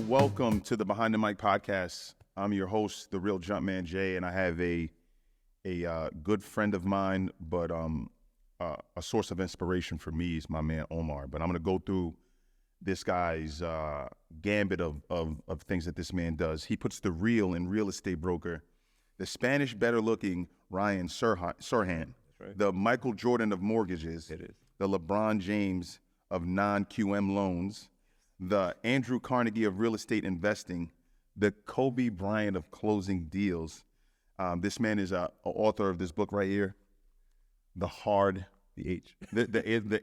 Welcome to the Behind the Mic podcast. I'm your host, the real Jumpman Jay, and I have a good friend of mine, but a source of inspiration for me is my man Omar. But I'm going to go through this guy's gambit of things that this man does. He puts the real in real estate broker, the Spanish better-looking Ryan Serhant, right, the Michael Jordan of mortgages, it is, the LeBron James of non-QM loans, the Andrew Carnegie of real estate investing, the Kobe Bryant of closing deals. This man is an author of this book right here, the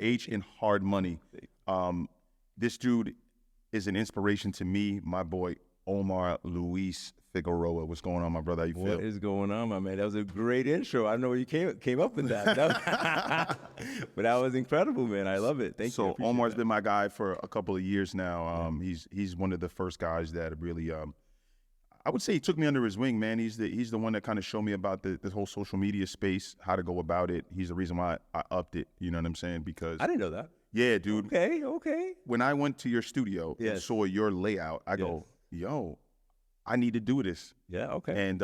H in Hard Money. This dude is an inspiration to me, my boy Omar Luis Figueroa. What's going on, my brother? How you feel? What is going on, my man? That was a great intro. I don't know where you came up with that. But that was incredible, man. I love it. Thank you. So Omar's been my guy for a couple of years now. He's one of the first guys that really, I would say, he took me under his wing, man. He's the one that kind of showed me about this whole social media space, how to go about it. He's the reason why I upped it. You know what I'm saying? Because I didn't know that. Yeah, dude. Okay. When I went to your studio and saw your layout, I go, yo, I need to do this. Yeah, okay. And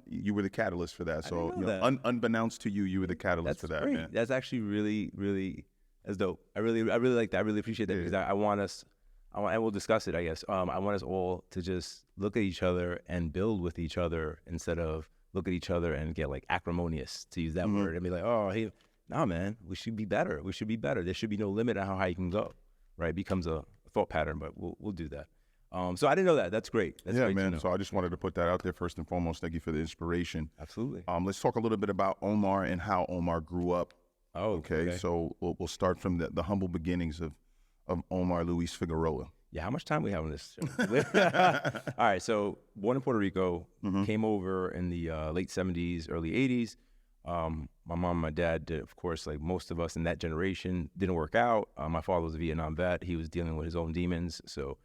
you were the catalyst for that. So that. Unbeknownst to you, you were the catalyst for that, great. man. That's actually really that's dope. I really like that. I really appreciate that because I want us, and we'll discuss it, I guess. I want us all to just look at each other and build with each other instead of look at each other and get like acrimonious, to use that word, and be like, oh, hey, nah, man, we should be better. There should be no limit on how high you can go, right? It becomes a thought pattern, but we'll do that. So I didn't know that. That's great. That's great, man. So I just wanted to put that out there first and foremost. Thank you for the inspiration. Absolutely. Let's talk a little bit about Omar and how Omar grew up. Oh, okay. So we'll start from the humble beginnings of Omar Luis Figueroa. Yeah, how much time we have on this show? All right, so born in Puerto Rico, came over in the late 70s, early 80s. My mom and my dad did, of course, like most of us in that generation, didn't work out. My father was a Vietnam vet. He was dealing with his own demons. So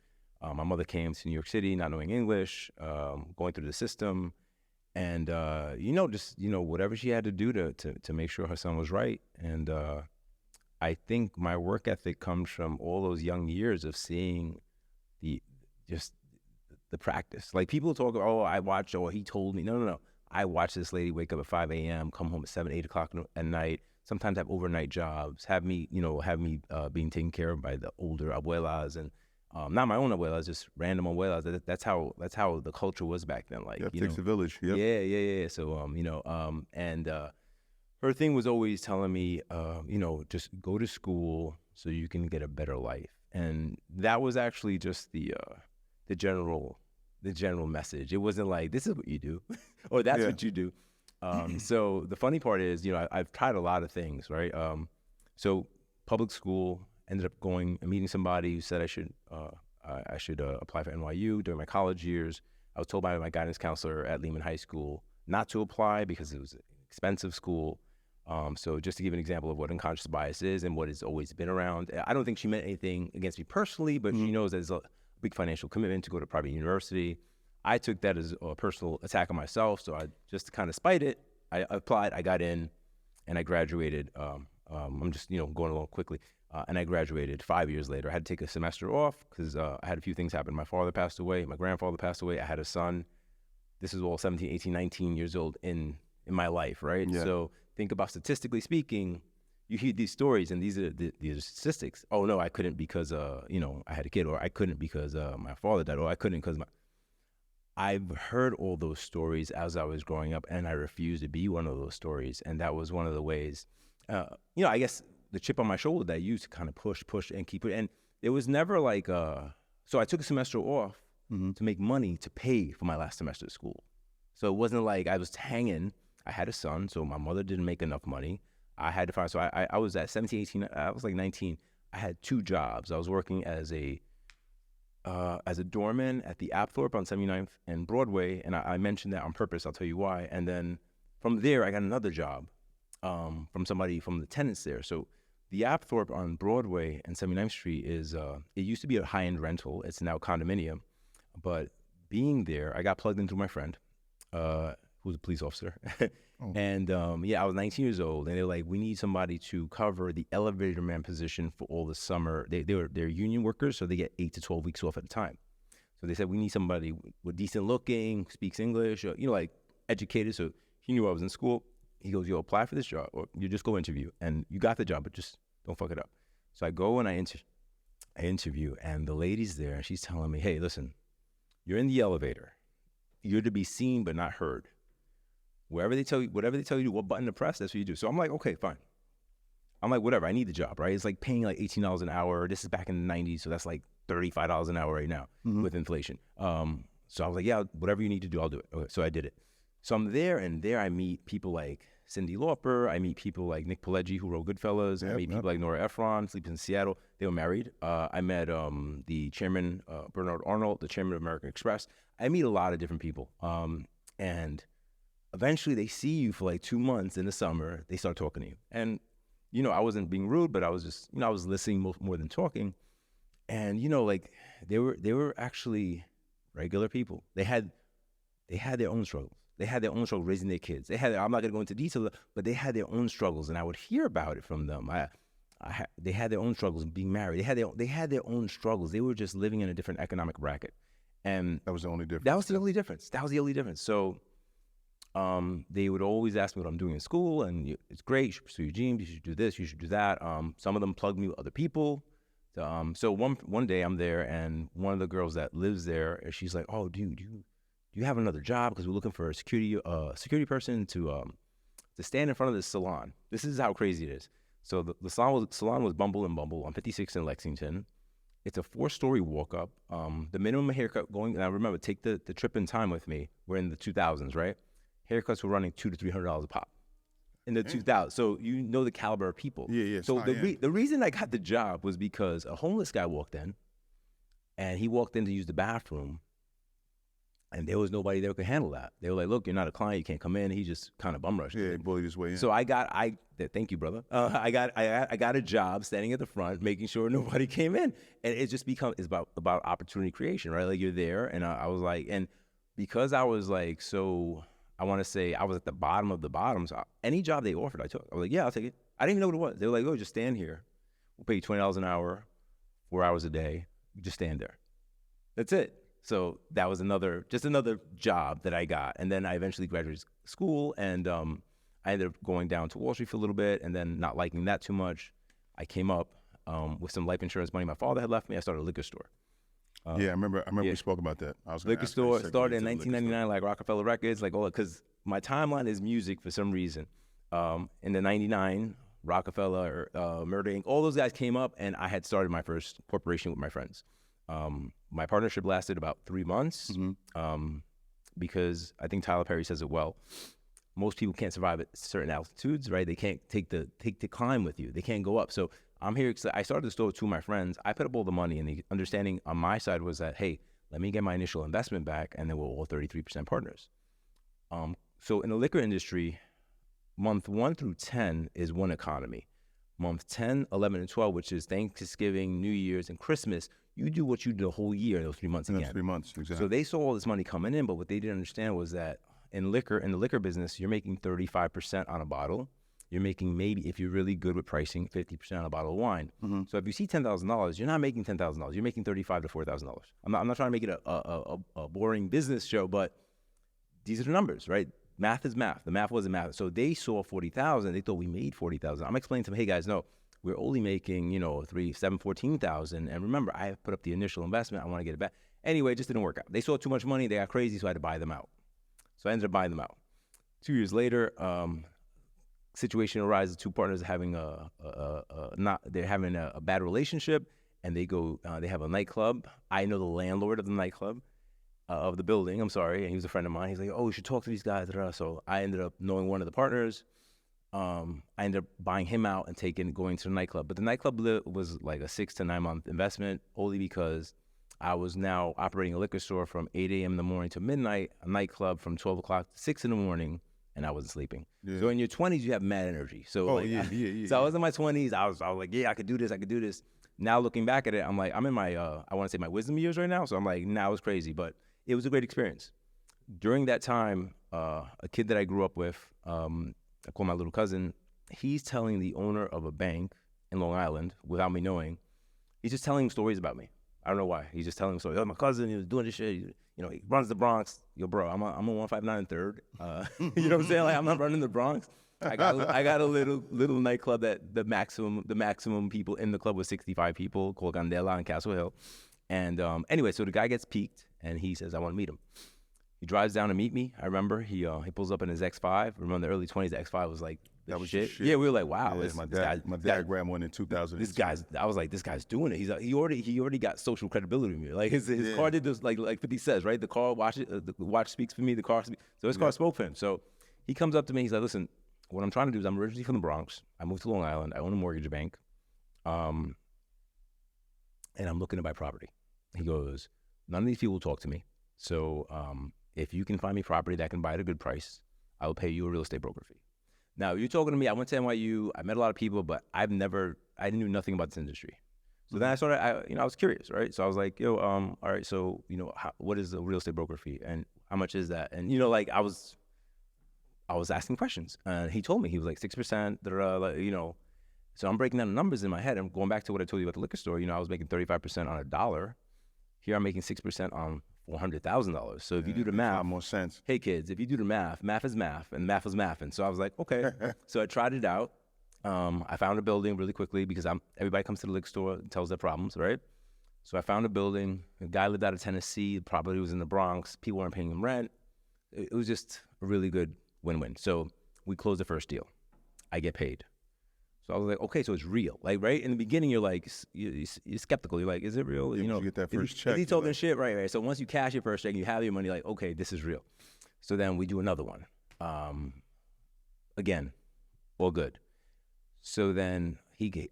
my mother came to New York City, not knowing English, going through the system. And, whatever she had to do to make sure her son was right. And I think my work ethic comes from all those young years of seeing the practice. Like people talk, I watched, he told me. No. I watched this lady wake up at 5 a.m., come home at 7, 8 o'clock at night, sometimes have overnight jobs, have me being taken care of by the older abuelas and not my own abuelas, just random abuelas. That's how the culture was back then. Like, it takes a village. Yep. Yeah. So, her thing was always telling me, just go to school so you can get a better life. And that was actually just the general message. It wasn't like, this is what you do or that's what you do. So the funny part is, I've tried a lot of things, right? So public school, ended up going and meeting somebody who said I should apply for NYU during my college years. I was told by my guidance counselor at Lehman High School not to apply because it was an expensive school. So just to give an example of what unconscious bias is and what has always been around, I don't think she meant anything against me personally, but she knows there's a big financial commitment to go to private university. I took that as a personal attack on myself, so just to kind of spite it, I applied, I got in, and I graduated. I'm just going along quickly, and I graduated 5 years later. I had to take a semester off because I had a few things happen. My father passed away, my grandfather passed away, I had a son. This is all 17, 18, 19 years old in my life, right? Yeah. So think about statistically speaking, you hear these stories and these are statistics. Oh no, I couldn't because I had a kid, or I couldn't because my father died, or I couldn't because I've heard all those stories as I was growing up, and I refused to be one of those stories. And that was one of the ways, I guess the chip on my shoulder that I used to kind of push and keep it. And it was never like, so I took a semester off to make money to pay for my last semester of school. So it wasn't like I was hanging. I had a son, so my mother didn't make enough money. I had to find, so I was at 17, 18, I was like 19. I had 2 jobs. I was working as a doorman at the Apthorpe on 79th and Broadway, and I mentioned that on purpose. I'll tell you why. And then from there, I got another job from somebody from the tenants there. So the Apthorpe on Broadway and 79th Street is, it used to be a high-end rental. It's now condominium. But being there, I got plugged in through my friend, who who was a police officer. Oh. And I was 19 years old, and they were like, we need somebody to cover the elevator man position for all the summer. They're union workers, so they get 8 to 12 weeks off at a time. So they said, we need somebody with decent looking, speaks English, or, like educated. So he knew I was in school. He goes, yo, apply for this job, or you just go interview, and you got the job, but just don't fuck it up. So I go and I interview, and the lady's there, and she's telling me, hey, listen, you're in the elevator. You're to be seen but not heard. Whatever they tell you to do, what button to press, that's what you do. So I'm like, okay, fine. I'm like, whatever, I need the job, right? It's like paying like $18 an hour. This is back in the 90s, so that's like $35 an hour right now with inflation. So I was like, yeah, whatever you need to do, I'll do it. Okay, so I did it. So I'm there, and there I meet people like Cyndi Lauper. I meet people like Nick Pileggi, who wrote Goodfellas. I meet people like Nora Ephron, sleeps in Seattle. They were married. I met the chairman, Bernard Arnold, the chairman of American Express. I meet a lot of different people. And eventually they see you for like 2 months in the summer. They start talking to you. And, I wasn't being rude, but I was just, I was listening more than talking. And, like they were actually regular people. They had their own struggles. They had their own struggles raising their kids. I'm not going to go into detail, but they had their own struggles, and I would hear about it from them. They had their own struggles being married. They had their own struggles. They were just living in a different economic bracket, and That was the only difference. that was the only difference. So, they would always ask me what I'm doing in school, and it's great. You should pursue your dreams. You should do this. You should do that. Some of them plugged me with other people. So one day I'm there, and one of the girls that lives there, she's like, "Oh, dude, you have another job, because we're looking for a security person to stand in front of this salon." This is how crazy it is. So the salon was Bumble and Bumble on 56 in Lexington. It's a 4-story walk up. The minimum haircut going, and I remember, take the trip in time with me. We're in the 2000s, right? Haircuts were running $200 to $300 a pop in the 2000s. So the caliber of people. Yeah. So the reason I got the job was because a homeless guy walked in, and he walked in to use the bathroom, and there was nobody there who could handle that. They were like, "Look, you're not a client. You can't come in." He just kind of bum rushed. Yeah, he bullied his way in. So thank you, brother. I got a job standing at the front, making sure nobody came in, and it just it's about opportunity creation, right? Like, you're there, and I was like, and because I was like, so I want to say I was at the bottom of the bottom. So any job they offered, I took. I was like, yeah, I'll take it. I didn't even know what it was. They were like, "Oh, just stand here. We'll pay you $20 an hour, 4 hours a day. You just stand there. That's it." So that was another job that I got. And then I eventually graduated school, and I ended up going down to Wall Street for a little bit, and then not liking that too much. I came up with some life insurance money my father had left me. I started a liquor store. I remember we spoke about that. I was gonna Liquor ask store you to segue started in into the liquor 1999, like Rockefeller Records, like all that, because my timeline is music for some reason. In the 99, Rockefeller, Murder Inc., all those guys came up, and I had started my first corporation with my friends. My partnership lasted about 3 months, because I think Tyler Perry says it well. Most people can't survive at certain altitudes, right? They can't take the climb with you. They can't go up. So I'm here. I started the store with 2 of my friends. I put up all the money, and the understanding on my side was that, hey, let me get my initial investment back, and then we're all 33% partners. So in the liquor industry, month 1 through 10 is one economy. Month 10, 11, and 12, which is Thanksgiving, New Year's, and Christmas, you do what you do the whole year in those 3 months again. That's 3 months, exactly. So they saw all this money coming in, but what they didn't understand was that in the liquor business, you're making 35% on a bottle. You're making, maybe, if you're really good with pricing, 50% on a bottle of wine. So if you see $10,000, you're not making $10,000. You're making $35,000 to $4,000. I'm not trying to make it a boring business show, but these are the numbers, right? Math is math. The math wasn't math. So they saw 40,000. They thought we made 40,000. I'm explaining to them, hey guys, no, we're only making, 14,000. And remember, I put up the initial investment. I want to get it back. Anyway, it just didn't work out. They saw too much money. They got crazy, so I had to buy them out. So I ended up buying them out. 2 years later, situation arises. 2 partners having they're having a bad relationship, and they have a nightclub. I know the landlord of the nightclub. Of the building, I'm sorry, and he was a friend of mine. He's like, "Oh, you should talk to these guys." So I ended up knowing one of the partners. I ended up buying him out and going to the nightclub. But the nightclub was like a 6 to 9 month investment, only because I was now operating a liquor store from 8 a.m. in the morning to midnight, a nightclub from 12 o'clock to 6 in the morning, and I wasn't sleeping. Yeah. So in your 20s, you have mad energy. So I was in my 20s. I was like, yeah, I could do this. Now looking back at it, I'm like, I'm in my, I want to say my wisdom years right now. So I'm like, now it's crazy, but it was a great experience. during that time, a kid that I grew up with, I call my little cousin, he's telling the owner of a bank in Long Island, without me knowing, he's just telling him stories about me. I don't know why. He's just telling him stories. Oh, my cousin, he was doing this shit. He runs the Bronx. Yo, bro, I'm a 159 third. You know what I'm saying? Like, I'm not running the Bronx. I got a little nightclub that the maximum people in the club was 65 people, called Candela on Castle Hill. And anyway, so the guy gets piqued and he says, I want to meet him. He drives down to meet me. I remember he pulls up in his X5. Remember the early 20s, the X5 was like That was shit. shit. Yeah, we were like, wow. Yeah, my dad grabbed one in 2000. I was like, this guy's doing it. He already got social credibility with me. Like his car did this, like 50 says, right? The car the watch speaks for me. The car speaks. So his car spoke for him. So he comes up to me. He's like, listen, what I'm trying to do is I'm originally from the Bronx. I moved to Long Island. I own a mortgage bank, and I'm looking to buy property. He goes, none of these people talk to me. So if you can find me property that can buy at a good price, I will pay you a real estate broker fee. Now, you're talking to me. I went to NYU. I met a lot of people, but I knew nothing about this industry. So then I was curious, right? So I was like, yo, all right, so, what is a real estate broker fee? And how much is that? And, like, I was asking questions. And he told me, he was like 6%, So I'm breaking down the numbers in my head. I'm going back to what I told you about the liquor store. I was making 35% on $1. Here I'm making 6% on $400,000. So if you do the math, more sense. Hey kids, if you do the math is math, and math was math. And so I was like, okay. So I tried it out. I found a building really quickly because everybody comes to the liquor store and tells their problems, right? So I found a building. A guy lived out of Tennessee. The property was in the Bronx. People weren't paying him rent. It was just a really good win-win. So we closed the first deal. I get paid. So I was like, okay, so it's real. Like, right? In the beginning, you're like, you're skeptical. You're like, is it real? You get that first check. Is he talking shit? Right. So once you cash your first check and you have your money, like, okay, this is real. So then we do another one. Again, all good. So then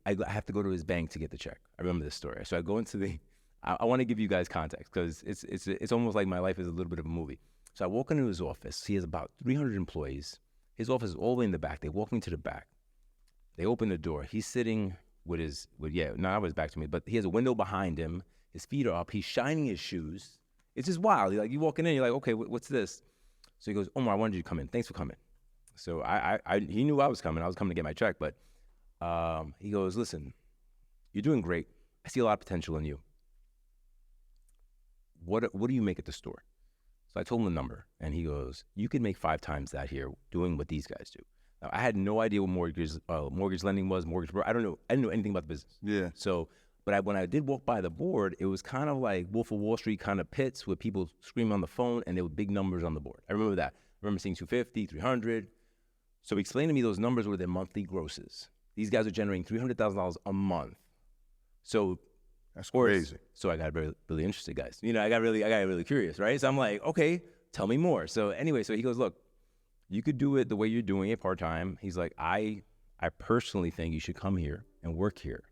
I have to go to his bank to get the check. I remember this story. So I go into I want to give you guys context because it's almost like my life is a little bit of a movie. So I walk into his office. He has about 300 employees. His office is all the way in the back. They walk me to the back. They open the door. He's sitting now his back to me, but he has a window behind him. His feet are up. He's shining his shoes. It's just wild. You walking in, you're like, okay, what's this? So he goes, Omar, I wanted you to come in. Thanks for coming. So he knew I was coming. I was coming to get my check, but he goes, listen, you're doing great. I see a lot of potential in you. What do you make at the store? So I told him the number, and he goes, you could make 5 times that here doing what these guys do. Now, I had no idea what mortgage lending was, I didn't know anything about the business. Yeah. So, but when I did walk by the board, it was kind of like Wolf of Wall Street kind of pits with people screaming on the phone, and there were big numbers on the board. I remember that. I remember seeing 250, 300. So he explained to me those numbers were their monthly grosses. These guys are generating $300,000 a month. So that's crazy. So I got really interested, guys. I got really curious, right? So I'm like, okay, tell me more. So anyway, so he goes, look, you could do it the way you're doing it part-time. He's like, I personally think you should come here and work here,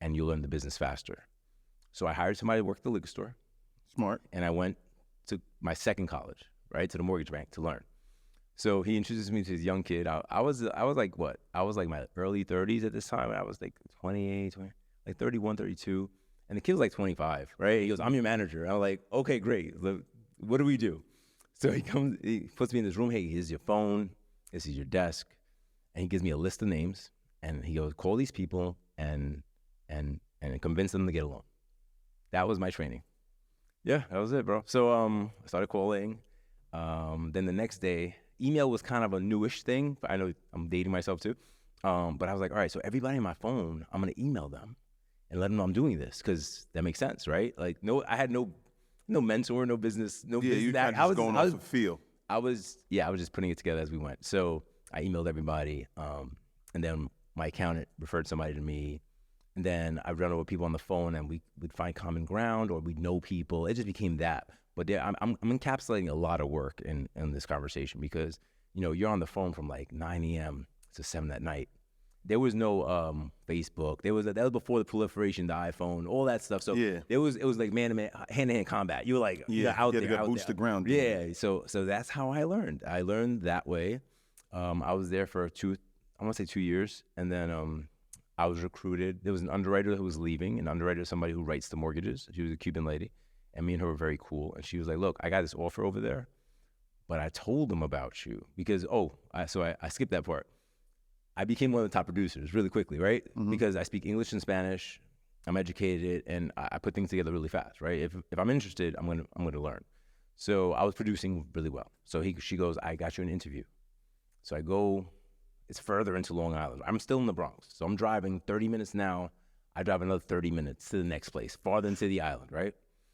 and you'll learn the business faster. So I hired somebody to work at the liquor store. Smart. And I went to my second college, right, to the mortgage bank to learn. So he introduced me to this young kid. I was like, what? I was like my early 30s at this time. I was like like 31, 32. And the kid was like 25, right? He goes, I'm your manager. And I'm like, okay, great. What do we do? So he puts me in this room. Hey, here's your phone. This is your desk. And he gives me a list of names. And he goes, call these people and convince them to get a loan. That was my training. Yeah, that was it, bro. So I started calling. Then the next day, email was kind of a newish thing. I know I'm dating myself too. But I was like, all right, so everybody on my phone, I'm going to email them and let them know I'm doing this because that makes sense, right? Like, I had no mentor, no business, no business. You kind of going off the feel. I was just putting it together as we went. So I emailed everybody, and then my accountant referred somebody to me, and then I run over people on the phone, and we'd find common ground, or we'd know people. It just became that. But I'm encapsulating a lot of work in this conversation because you're on the phone from like 9 a.m. to 7 at night. There was no Facebook. That was before the proliferation of the iPhone, all that stuff. So it was like man-to-man, hand-to-hand combat. You were like out there, to boost the ground. Yeah. So that's how I learned. I learned that way. I was there for 2 years, and then I was recruited. There was an underwriter who was leaving. An underwriter is somebody who writes the mortgages. She was a Cuban lady, and me and her were very cool. And she was like, "Look, I got this offer over there. but I told them about you because, I skipped that part. I became one of the top producers really quickly, right? Because I speak English and Spanish, I'm educated, and I put things together really fast, right? If I'm interested, I'm gonna learn. So I was producing really well. So she goes, I got you an interview. So I go, it's further into Long Island. I'm still in the Bronx. So I'm driving 30 minutes now. I drive another 30 minutes to the next place, farther into the island, right?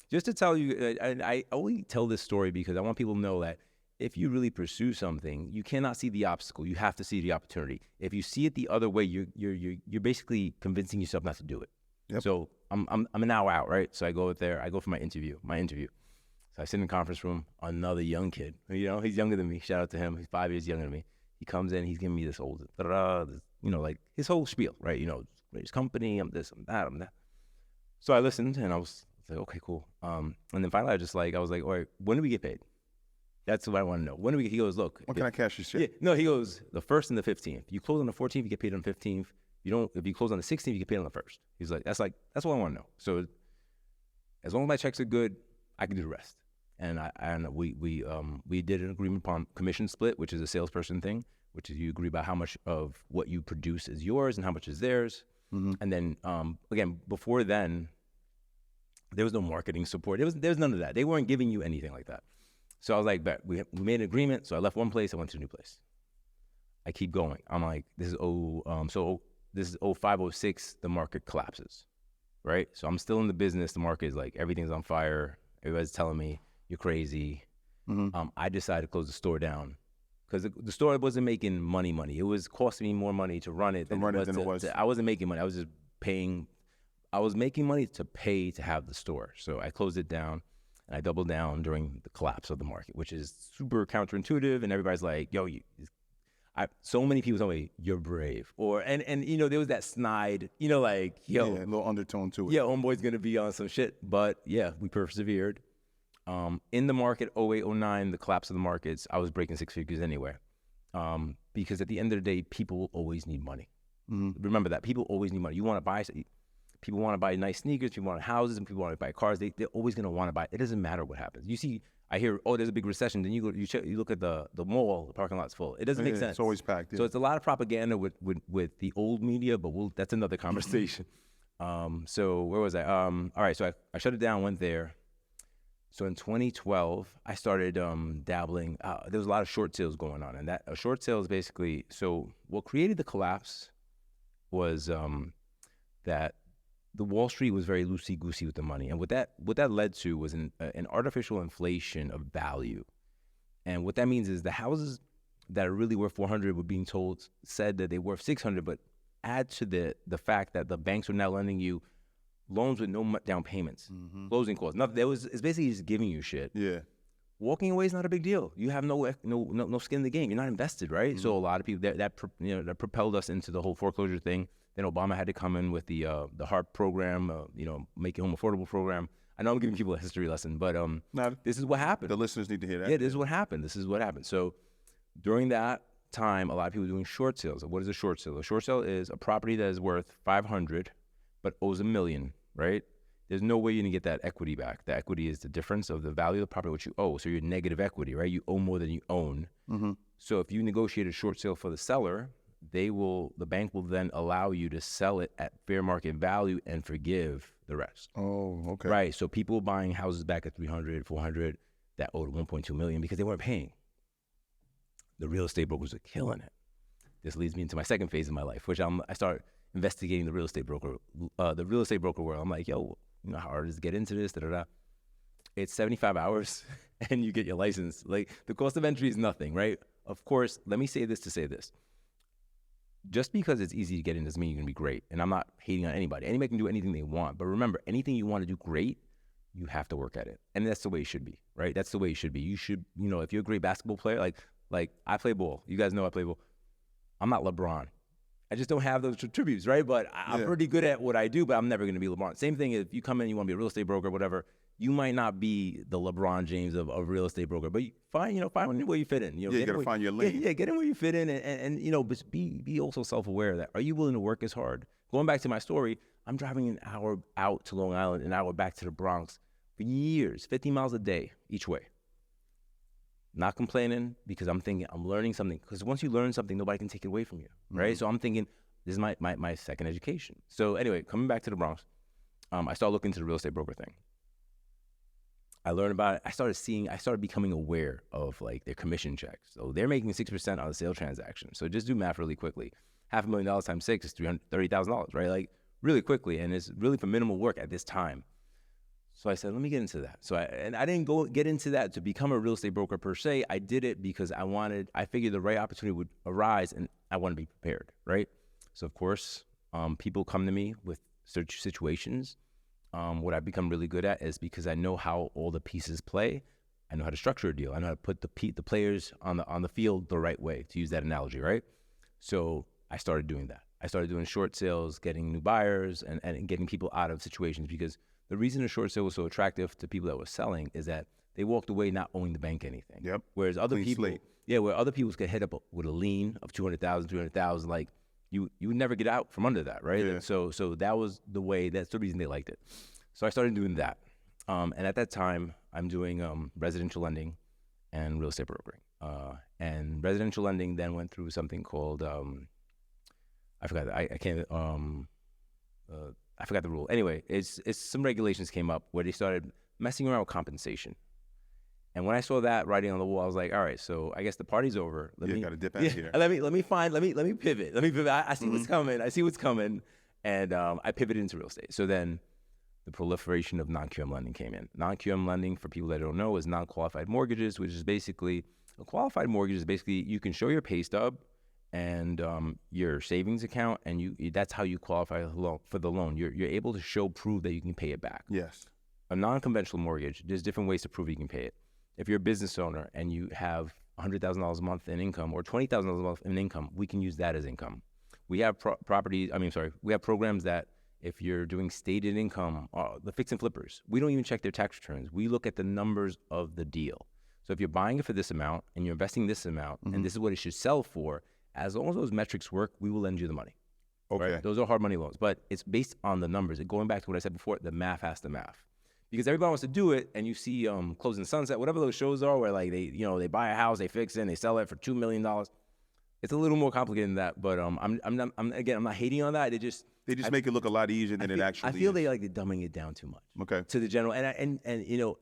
Just to tell you, I only tell this story because I want people to know that if you really pursue something, you cannot see the obstacle. You have to see the opportunity. If you see it the other way, you're basically convincing yourself not to do it. Yep. So I'm an hour out, right? So I go there. I go for my interview. So I sit in the conference room. Another young kid, he's younger than me. Shout out to him. He's 5 years younger than me. He comes in. He's giving me this old, like his whole spiel, right? His company. I'm this. I'm that. I'm that. So I listened, and I was like, okay, cool. And then finally, I was like, all right, when do we get paid? That's what I want to know. When do we? He goes, look. When can I cash your shit? Yeah, no, he goes, the 1st and the 15th. You close on the 14th, you get paid on the 15th. If you close on the 16th, you get paid on the 1st. He's like, that's what I want to know. So as long as my checks are good, I can do the rest. And we did an agreement upon commission split, which is a salesperson thing, which is you agree about how much of what you produce is yours and how much is theirs. And then again, before then, there was no marketing support. There was none of that. They weren't giving you anything like that. So I was like, bet, we made an agreement. So I left one place, I went to a new place. I keep going. I'm like, this is 05, 06, the market collapses, right? So I'm still in the business. The market is like, everything's on fire. Everybody's telling me, you're crazy. I decided to close the store down because the store wasn't making money. It was costing me more money to run it than it was. I wasn't making money. I was just paying. I was making money to pay to have the store. So I closed it down. And I doubled down during the collapse of the market, which is super counterintuitive. And everybody's like, yo, so many people tell me, you're brave. And there was that snide, like, yo. Yeah, a little undertone to it. Yeah, homeboy's going to be on some shit. But yeah, we persevered. In the market, 08, 09, the collapse of the markets, I was breaking 6 figures anyway. Because at the end of the day, people always need money. Remember that. People always need money. You want to buy People want to buy nice sneakers, people want houses, and people want to buy cars. They're always going to want to buy. It doesn't matter what happens. I hear, there's a big recession. Then you look at the mall, the parking lot's full. It doesn't make sense. It's always packed. Yeah. So it's a lot of propaganda with the old media, but that's another conversation. So where was I? All right, so I shut it down, went there. So in 2012, I started dabbling. There was a lot of short sales going on, and that a short sale is basically, so what created the collapse was that the Wall Street was very loosey-goosey with the money. And what that led to was an artificial inflation of value. And what that means is the houses that are really worth 400 were being said that they're worth 600, but add to the fact that the banks are now lending you loans with no down payments, closing costs. It's basically just giving you shit. Yeah. Walking away is not a big deal. You have no skin in the game. You're not invested, right? So a lot of people that propelled us into the whole foreclosure thing. Then Obama had to come in with the HARP program, Make It Home Affordable program. I know I'm giving people a history lesson, but this is what happened. The listeners need to hear that. Yeah, this is what happened. So during that time, a lot of people were doing short sales. What is a short sale? A short sale is a property that is worth 500 but owes $1 million, right? There's no way you're gonna get that equity back. The equity is the difference of the value of the property which you owe. So you're negative equity, right? You owe more than you own. So if you negotiate a short sale for the seller, the bank will then allow you to sell it at fair market value and forgive the rest. Oh, okay. Right. So people buying houses back at 300, 400 that owed 1.2 million because they weren't paying. The real estate brokers are killing it. This leads me into my second phase of my life, which I start investigating the real estate broker world. I'm like, yo, how hard it is to get into this? It's 75 hours and you get your license. Like the cost of entry is nothing, right? Of course, let me say this to say this. Just because it's easy to get in doesn't mean you're going to be great. And I'm not hating on anybody. Anybody can do anything they want. But remember, anything you want to do great, you have to work at it. And that's the way it should be, right? That's the way it should be. You should, if you're a great basketball player, like I play ball. You guys know I play ball. I'm not LeBron. I just don't have those attributes, right? But I'm pretty good at what I do, but I'm never going to be LeBron. Same thing if you come in, you want to be a real estate broker, whatever. You might not be the LeBron James of real estate broker, but find where you fit in. You got to find your lane. Yeah, get in where you fit in, and but be also self-aware of that. Are you willing to work as hard? Going back to my story, I'm driving an hour out to Long Island, an hour back to the Bronx for years, 50 miles a day each way. not complaining because I'm thinking I'm learning something. Because once you learn something, nobody can take it away from you, right? So I'm thinking this is my second education. So anyway, coming back to the Bronx, I started looking into the real estate broker thing. I learned about it. I started becoming aware of like their commission checks. So they're making 6% on the sale transaction. So just do math really quickly. $500,000 times 6 is $330,000, right? Like really quickly, and it's really for minimal work at this time. So I said, let me get into that. So I didn't get into that to become a real estate broker per se. I did it because I figured the right opportunity would arise, and I want to be prepared, right? So of course, people come to me with such situations. What I've become really good at is because I know how all the pieces play. I know how to structure a deal. I know how to put the players on the field the right way, to use that analogy, right? So I started doing that. I started doing short sales, getting new buyers, and getting people out of situations, because the reason a short sale was so attractive to people that were selling is that they walked away not owing the bank anything. Yep. Whereas other Clean people, slate. where other people could hit up with a lien of 200,000, 300,000, like you would never get out from under that, right? Yeah. So that was the way. That's the reason they liked it. So I started doing that, and at that time, I'm doing residential lending and real estate brokering. And residential lending then went through something called I forgot. I can't. I forgot the rule. Anyway, it's some regulations came up where they started messing around with compensation. And when I saw that writing on the wall, I was like, all right, so I guess the party's over. Got to dip out here. Let me pivot. I see what's coming. And I pivoted into real estate. So then the proliferation of non-QM lending came in. Non-QM lending, for people that don't know, is non-qualified mortgages, which is basically a qualified mortgage is basically you can show your pay stub and your savings account, and that's how you qualify for the loan. You're able to prove that you can pay it back. Yes. A non-conventional mortgage, there's different ways to prove you can pay it. If you're a business owner and you have $100,000 a month in income or $20,000 a month in income, we can use that as income. We have we have programs that if you're doing stated income, the fix and flippers, we don't even check their tax returns. We look at the numbers of the deal. So if you're buying it for this amount and you're investing this amount, and this is what it should sell for, as long as those metrics work, we will lend you the money. Okay. Right? Those are hard money loans, but it's based on the numbers. And going back to what I said before, the math has to math. Because everybody wants to do it, and you see Closing Sunset, whatever those shows are, where like they buy a house, they fix it, and they sell it for $2 million. It's a little more complicated than that, but I'm not hating on that. They just make it look a lot easier than it actually is. I feel they're dumbing it down too much. Okay. To the general, and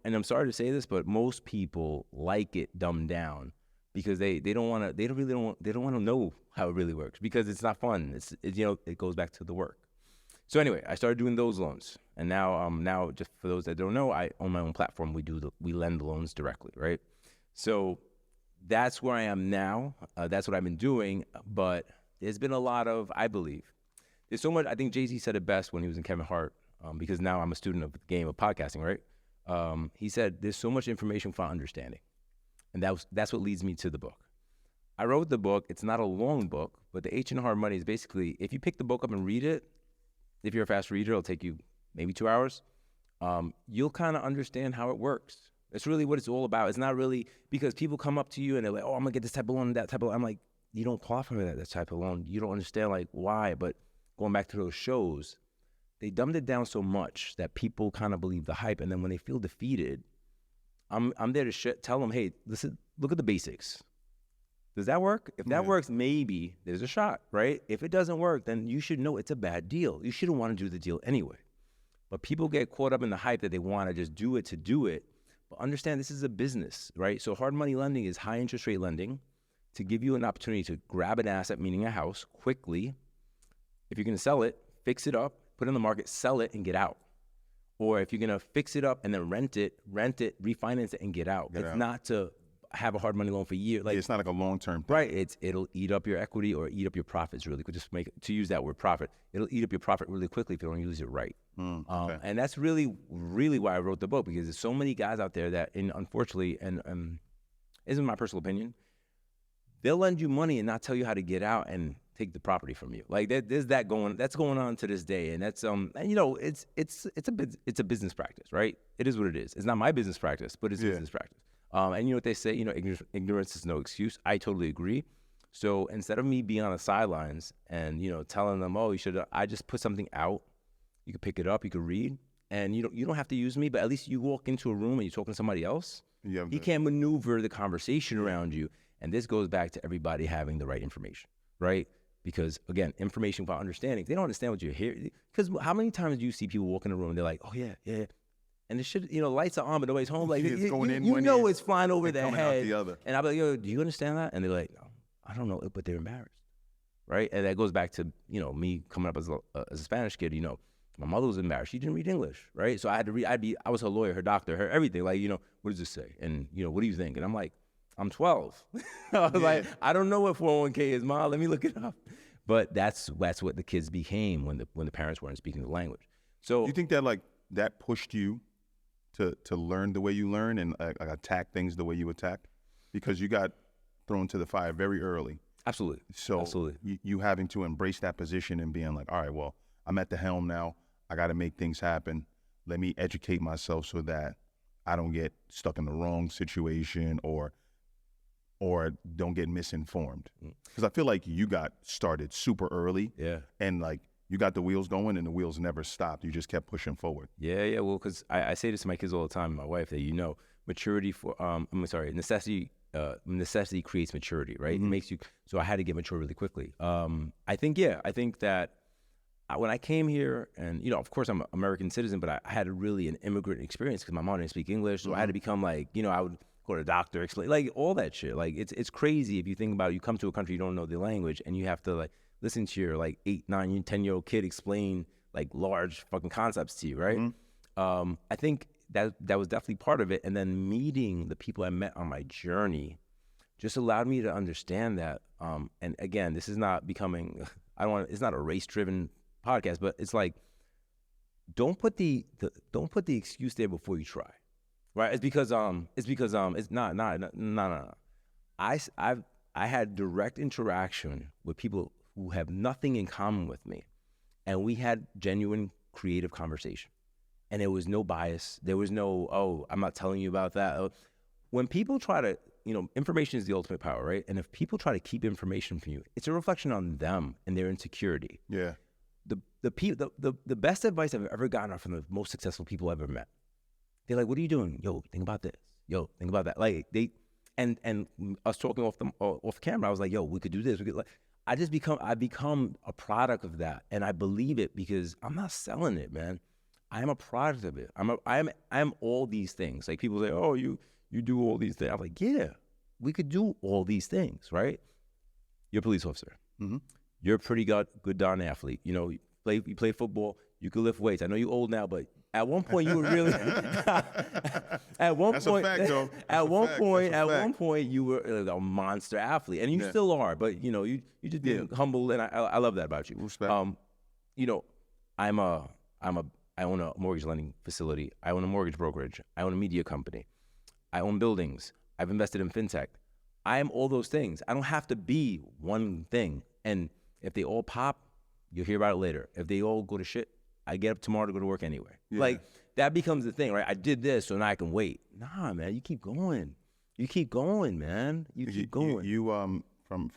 I'm sorry to say this, but most people like it dumbed down because they don't want to know how it really works, because it's not fun. It goes back to the work. So anyway, I started doing those loans, and now just for those that don't know, I own my own platform. We lend the loans directly, right? So that's where I am now. That's what I've been doing. But there's been a lot of, I believe, there's so much. I think Jay-Z said it best when he was in Kevin Hart, because now I'm a student of the game of podcasting, right? He said there's so much information for understanding, and that's what leads me to the book. I wrote the book. It's not a long book, but the H and Hard Money is basically, if you pick the book up and read it, if you're a fast reader, it'll take you maybe 2 hours. You'll kind of understand how it works. That's really what it's all about. It's not really because people come up to you and they're like, oh, I'm going to get this type of loan, that type of loan. I'm like, you don't qualify for that type of loan. You don't understand like why. But going back to those shows, they dumbed it down so much that people kind of believe the hype. And then when they feel defeated, I'm there to tell them, hey, listen, look at the basics. Does that work? If that works, maybe there's a shot, right? If it doesn't work, then you should know it's a bad deal. You shouldn't want to do the deal anyway. But people get caught up in the hype that they want to just do it to do it. But understand this is a business, right? So hard money lending is high interest rate lending to give you an opportunity to grab an asset, meaning a house, quickly. If you're going to sell it, fix it up, put it on the market, sell it, and get out. Or if you're going to fix it up and then rent it, refinance it, and get out. It's not to have a hard money loan for years. Like, it's not like a long-term thing. Right. It'll eat up your equity or eat up your profits really quick. Just to use that word profit. It'll eat up your profit really quickly if you don't use it right. Okay. And that's really, really why I wrote the book, because there's so many guys out there that, unfortunately, and isn't my personal opinion, they'll lend you money and not tell you how to get out and take the property from you. Like that's going on to this day. And that's and it's a business practice, right? It is what it is. It's not my business practice, but it's business practice. And you know what they say, ignorance is no excuse. I totally agree. So instead of me being on the sidelines and, telling them, oh, I just put something out. You can pick it up, you can read, and you don't have to use me, but at least you walk into a room and you're talking to somebody else. He can't maneuver the conversation around you. And this goes back to everybody having the right information, right? Because again, information without understanding, they don't understand what you're hearing. Because how many times do you see people walk in the room and they're like, oh yeah. And the shit, lights are on, but nobody's home. Like, it's going in you one know ear it's flying over their coming head. out the other. And I'll be like, yo, do you understand that? And they're like, no, I don't know, but they're embarrassed, right? And that goes back to, me coming up as a Spanish kid, my mother was embarrassed. She didn't read English, right? So I had to read, I was her lawyer, her doctor, her everything. Like, what does this say? And, what do you think? And I'm like, I'm 12. I was like, I don't know what 401k is, Mom. Let me look it up. But that's what the kids became when the parents weren't speaking the language. So do you think that that pushed you to learn the way you learn and attack things the way you attack? Because you got thrown to the fire very early. Absolutely. So absolutely. You having to embrace that position and being like, all right, well, I'm at the helm now. I got to make things happen. Let me educate myself so that I don't get stuck in the wrong situation or don't get misinformed. Because I feel like you got started super early. Yeah. And you got the wheels going and the wheels never stopped. You just kept pushing forward. Yeah. Well, because I say this to my kids all the time, my wife, that necessity creates maturity, right? Mm-hmm. It makes you, so I had to get mature really quickly. I think that when I came here, and of course I'm an American citizen, but I had really an immigrant experience because my mom didn't speak English, so I had to become I would go to the doctor, explain all that shit. It's crazy if you think about it. You come to a country you don't know the language, and you have to listen to your 8, 9, 10-year-old kid explain large fucking concepts to you, right? Mm-hmm. I think that was definitely part of it, and then meeting the people I met on my journey just allowed me to understand that. And again, this is not becoming. It's not a race-driven podcast, but it's don't put the excuse there before you try, right? It's because it's not. No. I had direct interaction with people who have nothing in common with me, and we had genuine creative conversation, and there was no bias. There was no, I'm not telling you about that. When people try to, information is the ultimate power, right? And if people try to keep information from you, it's a reflection on them and their insecurity. Yeah. The best advice I've ever gotten are from the most successful people I've ever met. They're like, what are you doing? Yo, think about this. Yo, think about that. And us talking off camera, I was like, yo, we could do this. I become a product of that. And I believe it because I'm not selling it, man. I am a product of it. I'm all these things. People say, oh, you do all these things. I'm like, yeah, we could do all these things, right? You're a police officer. Mm-hmm. You're a pretty good darn athlete. You play football. You could lift weights. I know you're old now, but at one point you were really. At one That's point, a fact, though. At one point, you were a monster athlete, and you still are. But you just being humble, and I love that about you. Respect. I own a mortgage lending facility. I own a mortgage brokerage. I own a media company. I own buildings. I've invested in fintech. I am all those things. I don't have to be one thing. And if they all pop, you'll hear about it later. If they all go to shit, I get up tomorrow to go to work anyway. Yeah. That becomes the thing, right? I did this, so now I can wait. Nah, man, you keep going. You keep going, man. You keep going. You from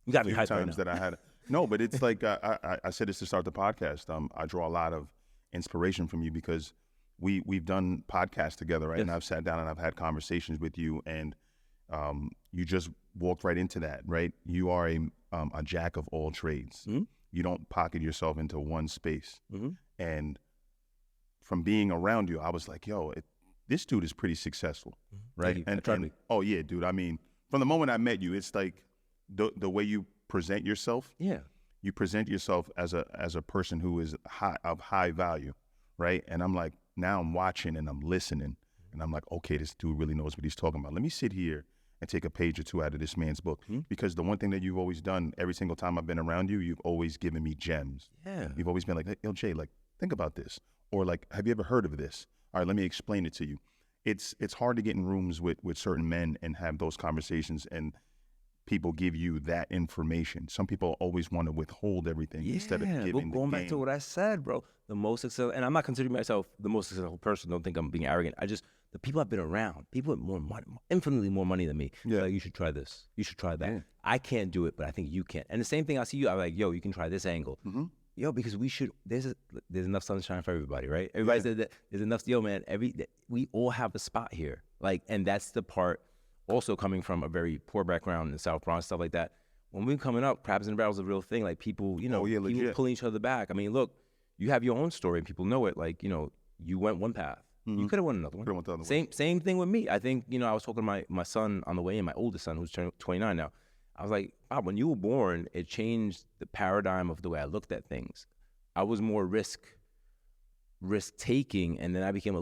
you got me hyped times right now. that I had. No, but it's I said this to start the podcast. I draw a lot of inspiration from you because we've done podcasts together, right? Yes. And I've sat down and I've had conversations with you, and you just walked right into that, right? You are a jack of all trades. Mm-hmm. You don't pocket yourself into one space. Mm-hmm. And from being around you, I was like, yo, this dude is pretty successable, right? And oh yeah, dude. I mean, from the moment I met you, it's the way you present yourself. Yeah, you present yourself as a person who is of high value, right? And I'm like, now I'm watching and I'm listening, and I'm like, okay, this dude really knows what he's talking about. Let me sit here and take a page or two out of this man's book. Mm-hmm. Because the one thing that you've always done every single time I've been around you, you've always given me gems. Yeah. You've always been like, hey, yo, Jay, think about this. Or have you ever heard of this? All right, let me explain it to you. It's hard to get in rooms with certain men and have those conversations, and people give you that information. Some people always want to withhold evereverything instead of giving. Going back to what I said, bro, the most successful, and I'm not considering myself the most successful person. Don't think I'm being arrogant. The people I've been around, people with more money, infinitely more money than me. Yeah. Like, you should try this. You should try that. Yeah. I can't do it, but I think you can. And the same thing, I see you, I'm like, yo, you can try this angle. Mm-hmm. yo, because there's enough sunshine for everybody, right? Everybody said that there's enough, yo, man, we all have a spot here. Like, and that's the part, also coming from a very poor background in the South Bronx, stuff like that. When we were coming up, crabs and barrels is a real thing. Like, people, people pulling each other back. I mean, look, you have your own story and people know it. Like, you went one path. You could have went another one. Same thing with me. I think, I was talking to my son on the way in, my oldest son, who's turning 29 now. I was like, wow, when you were born, it changed the paradigm of the way I looked at things. I was more risk taking, and then I became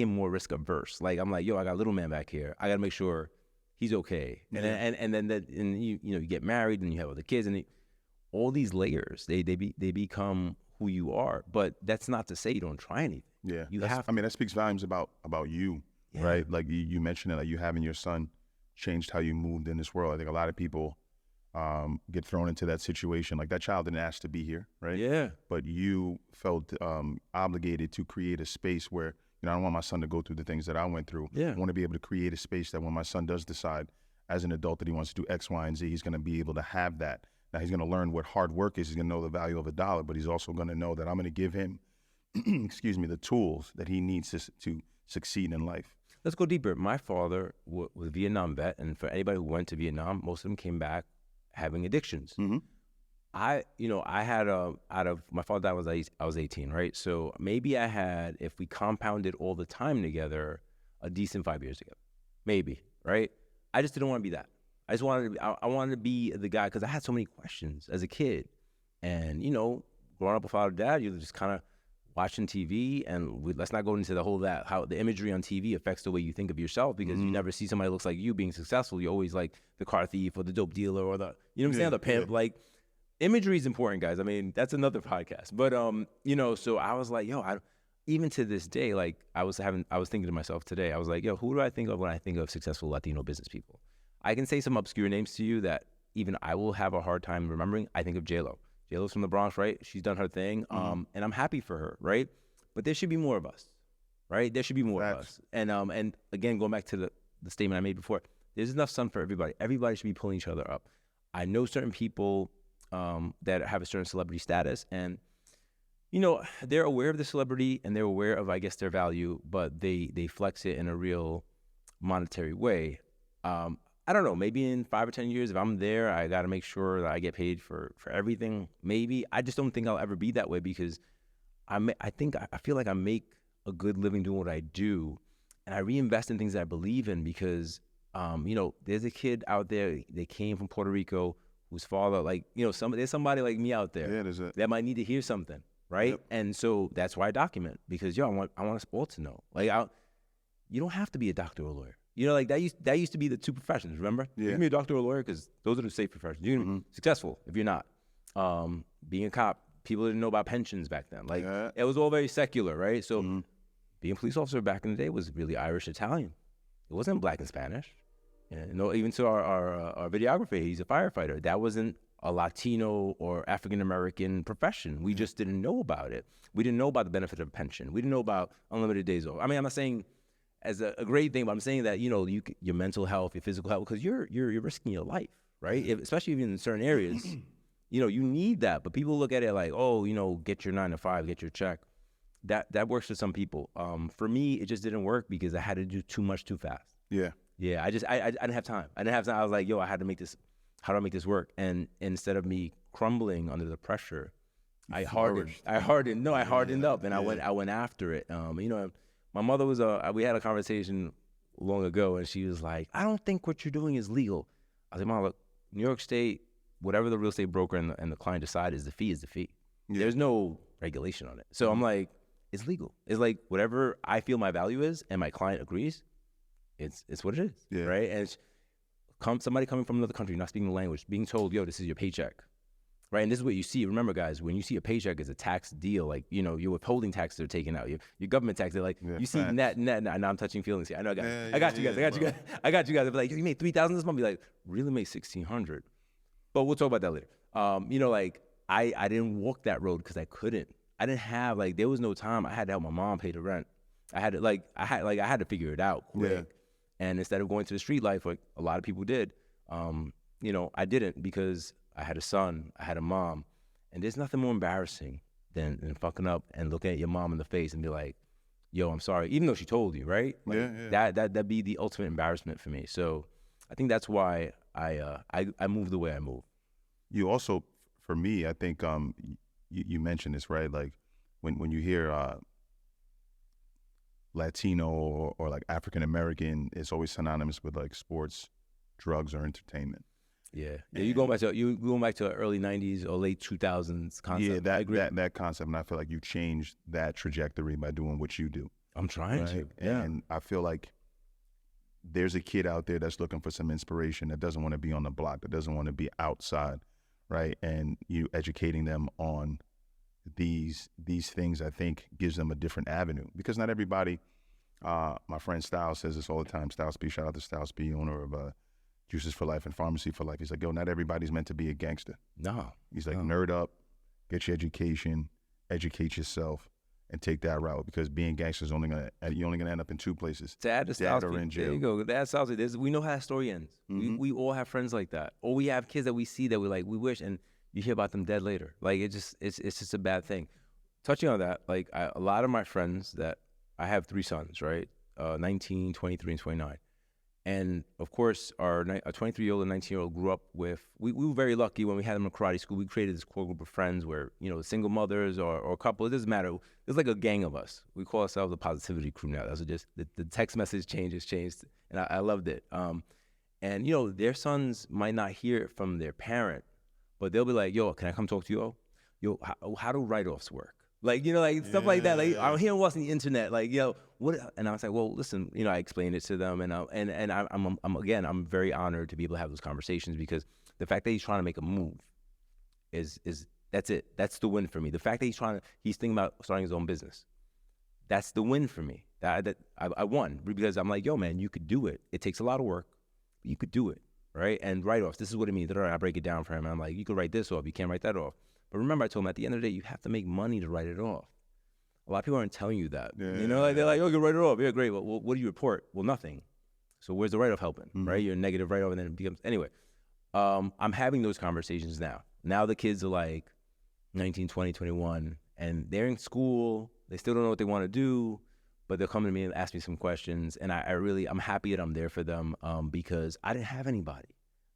more risk averse. Like, I'm like, yo, I got a little man back here. I got to make sure he's okay. And then you get married and you have other kids, and all these layers, they become who you are. But that's not to say you don't try anything. Yeah, that speaks volumes about you, right? Like you mentioned it, like you having your son changed how you moved in this world. I think a lot of people get thrown into that situation. Like, that child didn't ask to be here, right? Yeah. But you felt obligated to create a space where, I don't want my son to go through the things that I went through. Yeah. I want to be able to create a space that when my son does decide as an adult that he wants to do X, Y, and Z, he's going to be able to have that. Now, he's going to learn what hard work is. He's going to know the value of $1, but he's also going to know that I'm going to give him the tools that he needs to succeed in life. Let's go deeper. My father was a Vietnam vet, and for anybody who went to Vietnam, most of them came back having addictions. Mm-hmm. I had my father died when I was 18, right? So maybe I had, if we compounded all the time together, a decent 5 years together, maybe, right? I just didn't want to be that. I just wanted to be the guy, because I had so many questions as a kid, and growing up without a dad, you're just kind of watching TV, and let's not go into the whole how the imagery on TV affects the way you think of yourself, because you never see somebody that looks like you being successful. You're always like the car thief or the dope dealer or the, I'm saying, the pimp. Like, imagery is important, guys. I mean, that's another podcast. But so I was like, yo, even to this day, like, I was thinking to myself today, I was like, yo, who do I think of when I think of successful Latino business people? I can say some obscure names to you that even I will have a hard time remembering. I think of J-Lo. J-Lo's from the Bronx, right? She's done her thing, and I'm happy for her, right? But there should be more of us, right? There should be more of us. And again, going back to the statement I made before, there's enough sun for everybody. Everybody should be pulling each other up. I know certain people that have a certain celebrity status, and they're aware of the celebrity and they're aware of, I guess, their value, but they flex it in a real monetary way. I don't know, maybe in 5 or 10 years, if I'm there, I got to make sure that I get paid for everything. Maybe. I just don't think I'll ever be that way, because I feel like I make a good living doing what I do, and I reinvest in things that I believe in, because, there's a kid out there, they came from Puerto Rico, whose father, like, there's somebody like me out there that might need to hear something, right? Yep. And so that's why I document, because, I want us all to know. Like, you don't have to be a doctor or a lawyer. Like, that used to be the two professions, remember? Yeah. You can be a doctor or a lawyer, because those are the safe professions. You can be successful if you're not. Being a cop, people didn't know about pensions back then. Like, it was all very secular, right? So being a police officer back in the day was really Irish, Italian. It wasn't Black and Spanish. Even to our videographer, he's a firefighter. That wasn't a Latino or African-American profession. We just didn't know about it. We didn't know about the benefit of a pension. We didn't know about unlimited days off. I mean, I'm not saying as a great thing, but I'm saying that, your mental health, your physical health, because you're risking your life, right? Especially even in certain areas, you need that. But people look at it like, oh, get your 9 to 5, get your check. That works for some people. For me, it just didn't work, because I had to do too much too fast. Yeah. Yeah. I didn't have time. I was like, yo, how do I make this work? And instead of me crumbling under the pressure, I hardened up, and I went after it. My mother we had a conversation long ago, and she was like, I don't think what you're doing is legal. I was like, Mom, look, New York State, whatever the real estate broker and the client decide is the fee is the fee. Yeah. There's no regulation on it. So I'm like, it's legal. It's like, whatever I feel my value is and my client agrees, it's what it is, right? And somebody coming from another country, not speaking the language, being told, yo, this is your paycheck. Right, and this is what you see. Remember, guys, when you see a paycheck, it's a tax deal. Like, your withholding taxes are taken out. Your government tax, they're like, you see net. Now I'm touching feelings here. I know, guys. I got you guys. I got you guys. They're like, you made $3,000 this month. Be like, really made $1,600. But we'll talk about that later. Like, I didn't walk that road because I couldn't. I didn't have, like, there was no time. I had to help my mom pay the rent. I had to figure it out quick. Yeah. And instead of going to the street life like a lot of people did, I didn't, because I had a son, I had a mom, And there's nothing more embarrassing than fucking up and looking at your mom in the face and be like, yo, I'm sorry, even though she told you, right? Like, that'd be the ultimate embarrassment for me. So I think that's why I move the way I move. You also, for me, I think you mentioned this, right? Like when you hear Latino or like African American, it's always synonymous with like sports, drugs, or entertainment. Yeah, you going back to early '90s or late 2000s concept. Yeah, I agree. that concept, and I feel like you changed that trajectory by doing what you do. I'm trying to. Yeah, and I feel like there's a kid out there that's looking for some inspiration, that doesn't want to be on the block, that doesn't want to be outside, right? And you educating them on these things, I think, gives them a different avenue, because not everybody. My friend Styles says this all the time. Styles P, shout out to Styles P, owner of Juices for Life and Pharmacy for Life. He's like, yo, not everybody's meant to be a gangster. No. He's like, nerd up, get your education, educate yourself, and take that route, because being gangster is you're only gonna end up in two places. To add to Styles P, in jail. there you go. To add Styles P, we know how that story ends. We all have friends like that, or we have kids that we see that we like, we wish, and you hear about them dead later. Like it's just a bad thing. Touching on that, like a lot of my friends that I have 3 sons, right? 19, 23, and 29. And of course, our 23-year-old and 19-year-old grew up with, we were very lucky when we had them in karate school. We created this core group of friends where, single mothers or a couple, it doesn't matter. There's like a gang of us. We call ourselves the positivity crew now. That's just, the text message changed, and I loved it. And, their sons might not hear it from their parent, but they'll be like, yo, can I come talk to you? Yo, how do write-offs work? Like, stuff like that. Like, I'm hearing what's on the internet. Like, what? And I was like, well, listen, I explained it to them, and I'm very honored to be able to have those conversations, because the fact that he's trying to make a move is that's it. That's the win for me. The fact that he's thinking about starting his own business, that's the win for me. That I won, because I'm like, yo, man, you could do it. It takes a lot of work, but you could do it, right? And write-offs, this is what it means. I break it down for him. And I'm like, you could write this off. You can't write that off. But remember, I told him at the end of the day, you have to make money to write it off. A lot of people aren't telling you that. Like they're like, oh, you can write it off. Yeah, great. Well, what do you report? Well, nothing. So where's the write-off helping, right? You're a negative write-off, and then it becomes, anyway. I'm having those conversations now. Now the kids are like 19, 20, 21, and they're in school. They still don't know what they want to do, but they'll come to me and ask me some questions, and I'm happy that I'm there for them, because I didn't have anybody.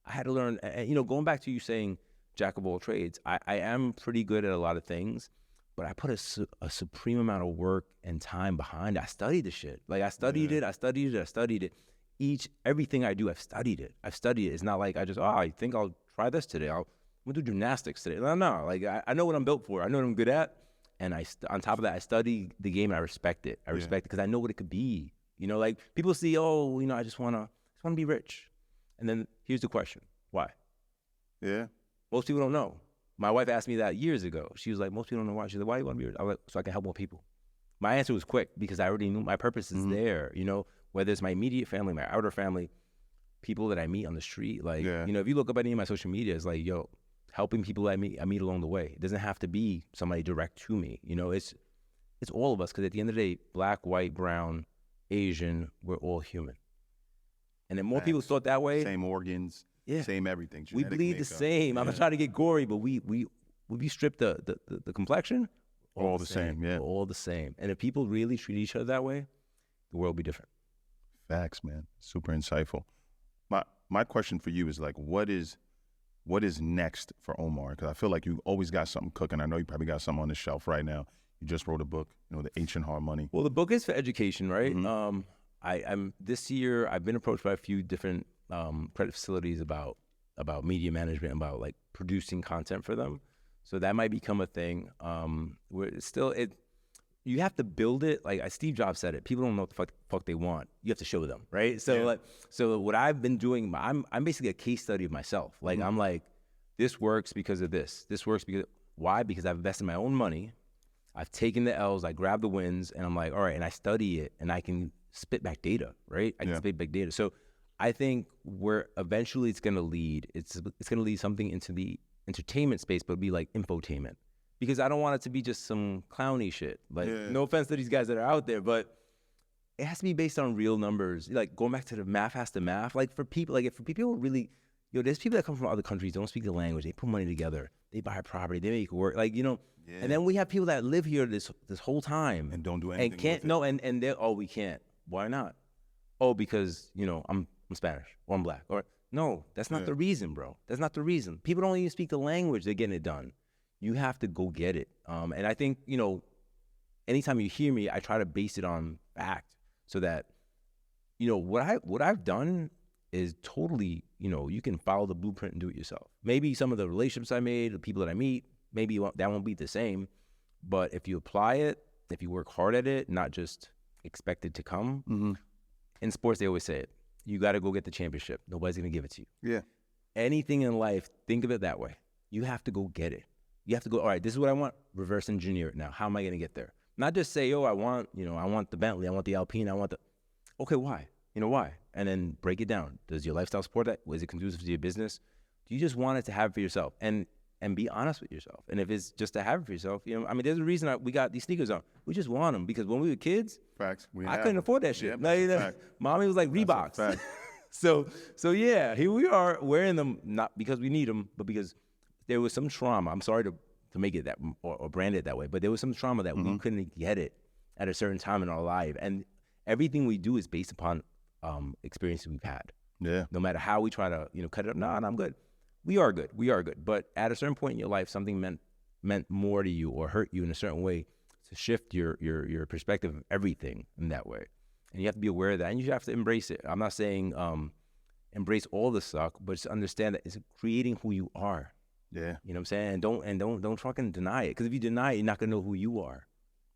I had to learn, going back to you saying, jack of all trades, I am pretty good at a lot of things, but I put a supreme amount of work and time behind it. I studied the shit. Like, I studied it. Everything I do, I've studied it. It's not like I think I'll try this today. I'm gonna do gymnastics today. No. Like, I know what I'm built for. I know what I'm good at. And on top of that, I study the game, and I respect it. I respect it because I know what it could be. Like, people see, I just wanna be rich. And then here's the question: why? Yeah. Most people don't know. My wife asked me that years ago. She was like, most people don't know why. She's like, why do you want to be rich? I was like, so I can help more people. My answer was quick, because I already knew my purpose is there, whether it's my immediate family, my outer family, people that I meet on the street. Like, if you look up any of my social media, it's like, helping people I meet along the way. It doesn't have to be somebody direct to me. It's all of us, because at the end of the day, black, white, brown, Asian, we're all human. And then more people thought that way. Same organs. Yeah. Same everything. We bleed the same. I'm not trying to get gory, but we strip the complexion, all the same. Yeah. All the same. And if people really treat each other that way, the world will be different. Facts, man. Super insightful. My question for you is, like, what is next for Omar? Because I feel like you always got something cooking. I know you probably got something on the shelf right now. You just wrote a book, The Ancient Hard Money. Well, the book is for education, right? This year I've been approached by a few different credit facilities about media management, about like producing content for them. So that might become a thing. You have to build it. Like Steve Jobs said it. People don't know what the fuck they want. You have to show them, right? So so what I've been doing, I'm basically a case study of myself. Like I'm like, this works because of this. This works because why? Because I've invested my own money. I've taken the L's. I grab the wins, and I'm like, all right. And I study it, and I can spit back data, right? I can spit back data. So I think where eventually it's going to lead, it's going to lead something into the entertainment space, but it'll be like infotainment. Because I don't want it to be just some clowny shit. Like, no offense to these guys that are out there, but it has to be based on real numbers. Like, going back to the math has to math. Like, for people, if people really, Yo, there's people that come from other countries, don't speak the language, they put money together, they buy property, they make it work, like, Yeah. And then we have people that live here this whole time And don't do anything and can't with it. and they're, oh, we can't. Why not? Oh, because I'm Spanish or I'm black. Or no, that's not Yeah. the reason, bro. That's not the reason. People don't even speak the language, they're getting it done. You have to go get it. And I think, anytime you hear me, I try to base it on fact so that, what I've done is totally, you can follow the blueprint and do it yourself. Maybe some of the relationships I made, the people that I meet, maybe that won't be the same. But if you apply it, if you work hard at it, not just expect it to come. Mm-hmm. In sports, they always say it. You got to go get the championship. Nobody's going to give it to you. Yeah. Anything in life, think of it that way. You have to go get it. You have to go, all right, this is what I want. Reverse engineer it now. How am I going to get there? Not just say, I want the Bentley, I want the Alpine, okay, why? Why? And then break it down. Does your lifestyle support that? Was it conducive to your business? Do you just want it to have it for yourself? And be honest with yourself. And if it's just to have it for yourself, there's a reason we got these sneakers on. We just want them because when we were kids, Facts. I couldn't afford that shit. Yeah, Mommy was like Reeboks. Fact. So yeah, here we are wearing them, not because we need them, but because there was some trauma. I'm sorry to make it that or brand it that way, but there was some trauma that we couldn't get it at a certain time in our life. And everything we do is based upon experiences we've had. Yeah. No matter how we try to, cut it up. No, I'm good. We are good. But at a certain point in your life, something meant more to you or hurt you in a certain way to shift your perspective of everything in that way. And you have to be aware of that, and you have to embrace it. I'm not saying embrace all the suck, but just understand that it's creating who you are. Yeah. You know what I'm saying? Don't fucking deny it, because if you deny it, you're not gonna know who you are.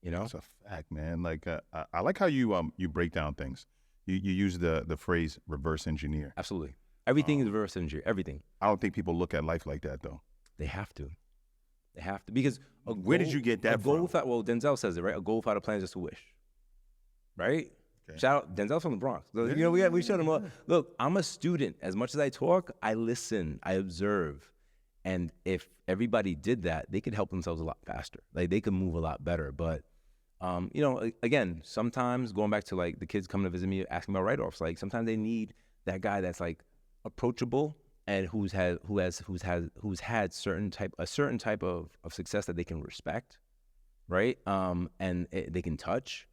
That's a fact, man. Like I like how you break down things. You use the phrase reverse engineer. Absolutely. Everything is reverse engineer. Everything. I don't think people look at life like that though. They have to, because Where did you get that from? Well, Denzel says it, right? A goal without a plan is just a wish, right? Okay. Shout out, Denzel's from the Bronx. So, we showed him up. Look, I'm a student. As much as I talk, I listen, I observe. And if everybody did that, they could help themselves a lot faster. Like, they could move a lot better. But, again, sometimes going back to like the kids coming to visit me, asking about write-offs, like sometimes they need that guy that's like approachable and who's had a certain type of success that they can respect, right? And they can touch,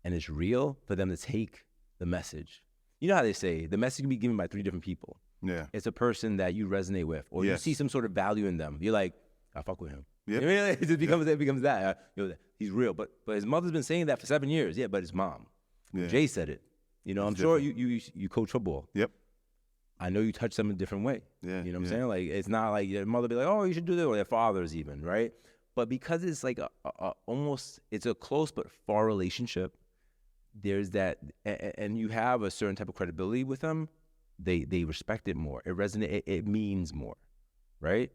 and it's real for them to take the message. You know how they say the message can be given by 3 different people. Yeah. It's a person that you resonate with, or you see some sort of value in them. You're like, I fuck with him. Yep. It just becomes that. He's real. But his mother's been saying that for 7 years. Yeah, but his mom. Yeah. Jay said it. I'm sure you coach football. Yep. I know you touch them a different way. Yeah. You know what I'm saying? Like, it's not like your mother be like, oh, you should do this, or their fathers even, right? But because it's like it's a close but far relationship, there's that, and you have a certain type of credibility with them, they respect it more. It resonates, it means more, right?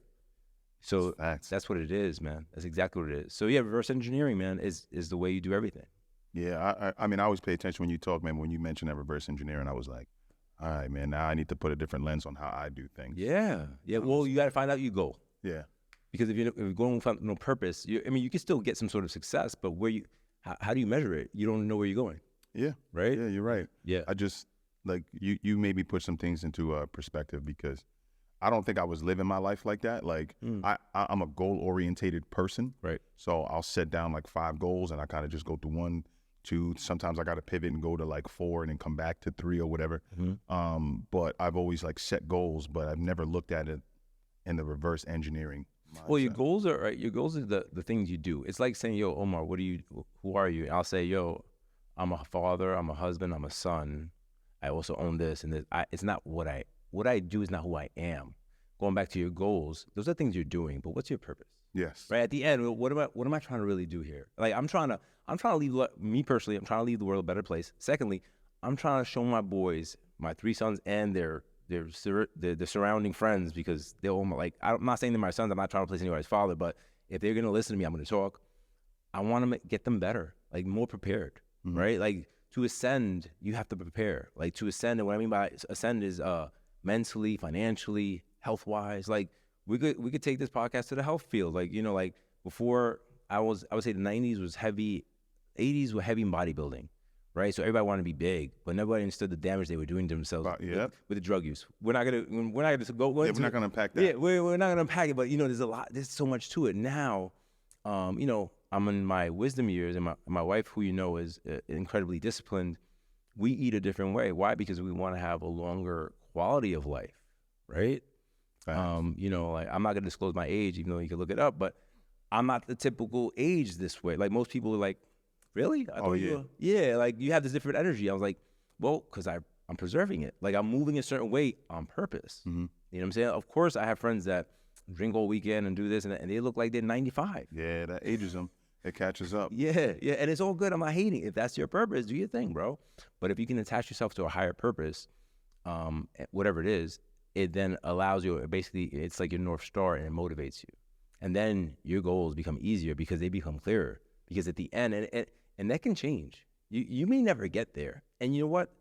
So that's what it is, man. That's exactly what it is. So yeah, reverse engineering, man, is the way you do everything. Yeah, I mean, I always pay attention when you talk, man. When you mentioned that reverse engineering, I was like, all right, man, now I need to put a different lens on how I do things. Yeah. Well, you got to find out your goal. Yeah. Because if you're going without no purpose, you can still get some sort of success, but how do you measure it? You don't know where you're going. Yeah. Right? Yeah, you're right. Yeah. I just, like, you maybe put some things into perspective, because I don't think I was living my life like that. Like, I'm a goal-orientated person. Right. So I'll set down like 5 goals, and I kind of just go through 1, 2. Sometimes I got to pivot and go to like 4 and then come back to 3 or whatever. Mm-hmm. But I've always like set goals, but I've never looked at it in the reverse engineering mindset. Well, your goals are right. Your goals are the things you do. It's like saying, yo, Omar, who are you? And I'll say, yo, I'm a father, I'm a husband, I'm a son. I also own this and this. It's not what I do is not who I am. Going back to your goals, those are things you're doing, but what's your purpose? Yes. Right at the end, what am I trying to really do here? Like, I'm trying to leave, me personally, I'm trying to leave the world a better place. Secondly, I'm trying to show my boys, my 3 sons and their surrounding friends, because they're all like, I'm not saying they're my sons, I'm not trying to place anybody's father, but if they're going to listen to me, I'm going to talk. I want to get them better, like more prepared, right? Like, to ascend, you have to prepare. Like, to ascend, and what I mean by ascend is mentally, financially, health-wise. Like, we could take this podcast to the health field. Like, like before I would say the 90s was heavy, 80s were heavy in bodybuilding, right? So everybody wanted to be big, but nobody understood the damage they were doing to themselves Yep. with the drug use. We're not gonna go. Yeah, we're not gonna unpack that. Yeah, we're not gonna unpack it, but there's so much to it now. I'm in my wisdom years, and my wife, who is incredibly disciplined, we eat a different way. Why? Because we want to have a longer quality of life, right? Like I'm not gonna disclose my age, even though you can look it up, but I'm not the typical age this way. Like most people are like, really? I thought you were. Yeah, like you have this different energy. I was like, well, because I'm preserving it. Like I'm moving a certain way on purpose. Mm-hmm. You know what I'm saying? Of course, I have friends that drink all weekend and do this, and they look like they're 95. Yeah, that ages them. It catches up. Yeah, and it's all good. I'm not hating. If that's your purpose, do your thing, bro. But if you can attach yourself to a higher purpose, whatever it is, it then allows you, basically, it's like your North Star, and it motivates you. And then your goals become easier because they become clearer. Because at the end, and that can change. You may never get there. And you know what?